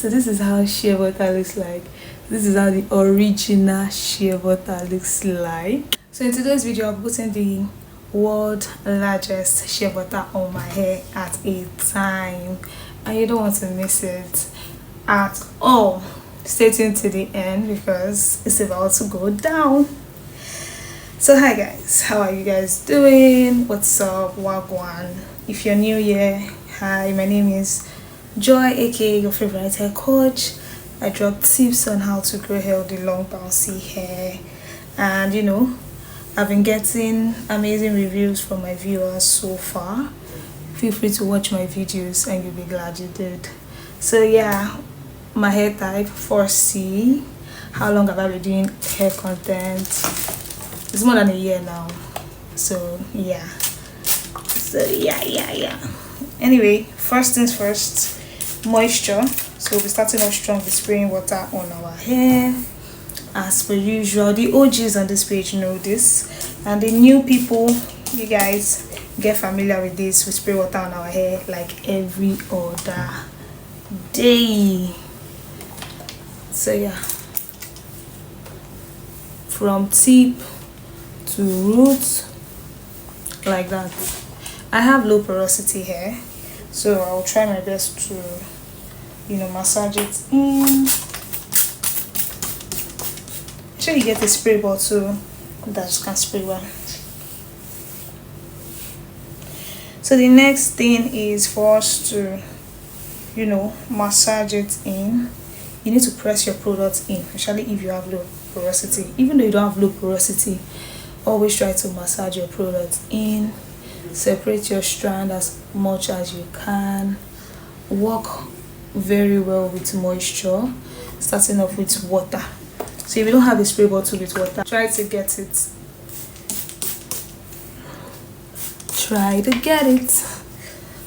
So this is how shea butter looks like. This is how the original shea butter looks like. So in today's video, I'm putting the world's largest shea butter on my hair at a time, and you don't want to miss it at all. Stay tuned to the end because it's about to go down. So hi guys, how are you guys doing? What's up? Wagwan. If you're new here, hi, my name is Joy, aka your favorite hair coach. I drop tips on how to grow healthy, long, bouncy hair, and you know, I've been getting amazing reviews from my viewers so far. Feel free to watch my videos and you'll be glad you did. So yeah, my hair type 4C. How long have I been doing hair content? It's more than a year now. So yeah. Anyway, first things first, moisture. So we'll be starting off strong with spraying water on our hair. As per usual, the OGs on this page know this, and the new people, you guys get familiar with this. We spray water on our hair like every other day. So yeah, from tip to root, like that. I have low porosity hair, so I'll try my best to, you know, massage it in. Sure, you get a spray bottle that can spray well. So the next thing is for us to, you know, massage it in. You need to press your product in, especially if you have low porosity. Even though you don't have low porosity, always try to massage your product in. Separate your strand as much as you can. Work very well with moisture, starting off with water. So if you don't have a spray bottle with water, try to get it.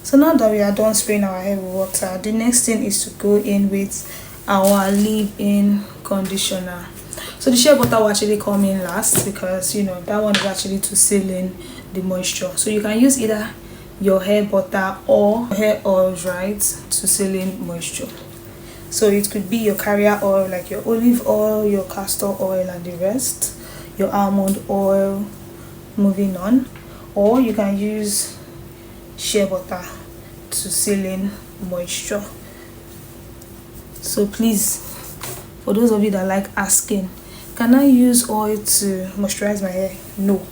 So now that we are done spraying our hair with water, the next thing is to go in with our leave-in conditioner. So the shea butter will actually come in last because, you know, that one is actually to seal in the moisture. So you can use either your hair butter or hair oils, right, to seal in moisture. So it could be your carrier oil, like your olive oil, your castor oil and the rest, your almond oil, moving on. Or you can use shea butter to seal in moisture. So please, for those of you that like asking, can I use oil to moisturize my hair? No,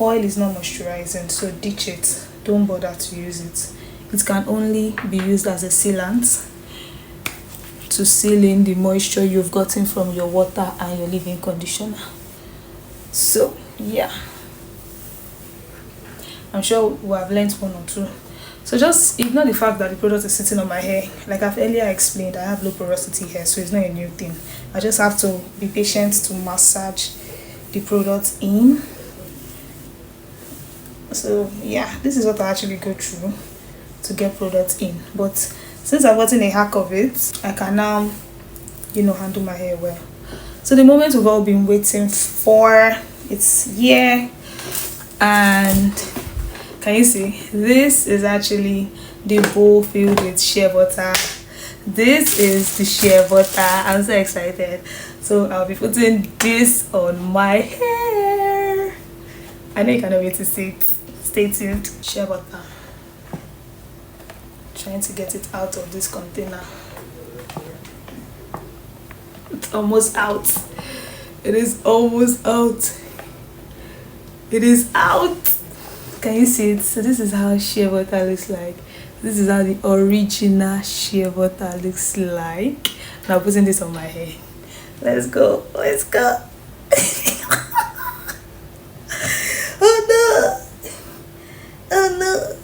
oil is not moisturizing, so ditch it. Don't bother to use it. It can only be used as a sealant to seal in the moisture you've gotten from your water and your leave-in conditioner. So yeah, I'm sure we have learned one or two. So just ignore the fact that the product is sitting on my hair. Like I've earlier explained, I have low porosity hair, so it's not a new thing. I just have to be patient to massage the product in. So yeah, this is what I actually go through to get product in. But since I've gotten a hack of it, I can now, you know, handle my hair well. So the moment we've all been waiting for, it's here. And can you see, this is actually the bowl filled with shea butter. This is the shea butter. I'm so excited. So I'll be putting this on my hair. I know you cannot wait to see it. Stay tuned. Shea butter. Trying to get it out of this container. It's almost out. It is almost out. It is out. Can you see it? So this is how shea butter looks like. This is how the original shea butter looks like. Now I'm putting this on my hair. Let's go. Let's go. Oh no. Oh no.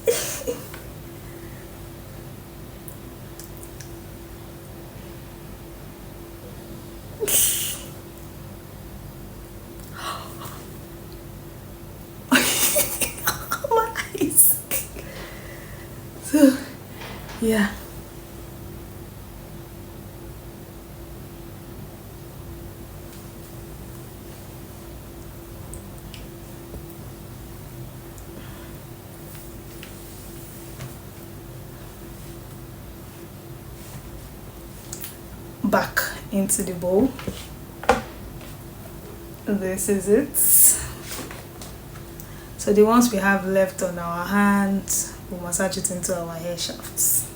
So yeah, back into the bowl. This is it. So the ones we have left on our hands, we'll massage it into our hair shafts.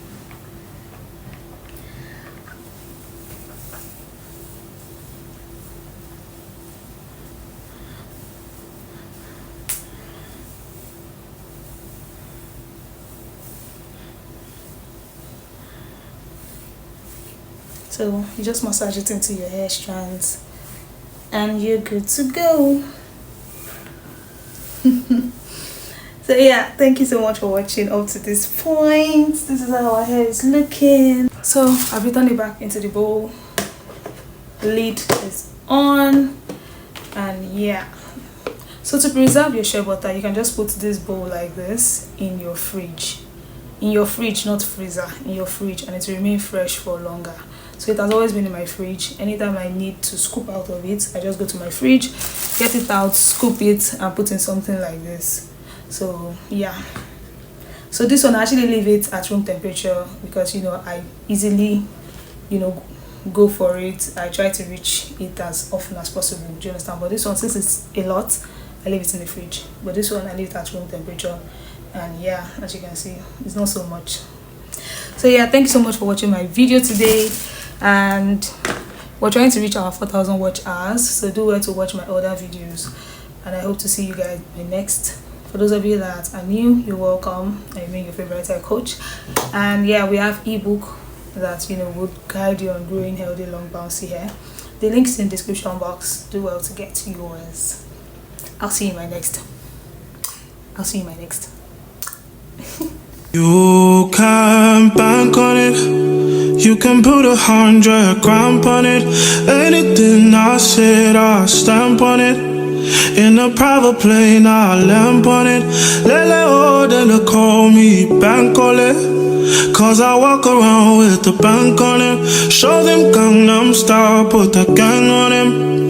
So you just massage it into your hair strands and you're good to go. So yeah, thank you so much for watching up to this point. This is how our hair is looking. So I've returned it back into the bowl. The lid is on, and yeah. So to preserve your shea butter, you can just put this bowl like this in your fridge. In your fridge, not freezer, in your fridge, and it will remain fresh for longer. So it has always been in my fridge. Anytime I need to scoop out of it, I just go to my fridge, get it out, scoop it, and put in something like this. So yeah. So this one I actually leave it at room temperature because, you know, I easily, you know, go for it. I try to reach it as often as possible. Do you understand? But this one, since it's a lot, I leave it in the fridge. But this one I leave it at room temperature. And yeah, as you can see, it's not so much. So yeah, thank you so much for watching my video today. And we're trying to reach our 4,000 watch hours, so do well to watch my other videos, and I hope to see you guys in my next. For those of you that are new, you're welcome. I'm your favorite hair coach, and yeah, we have ebook that, you know, would guide you on growing healthy long bouncy hair. The link's in the description box. Do well to get yours. I'll see you in my next. You can bank on it. You can put 100 grand on it. Anything I said, I stamp on it. In a private plane, I lamp on it. Lele oh, then they call me bank on it. Cause I walk around with the bank on it. Show them Gangnam Style, put the gang on him.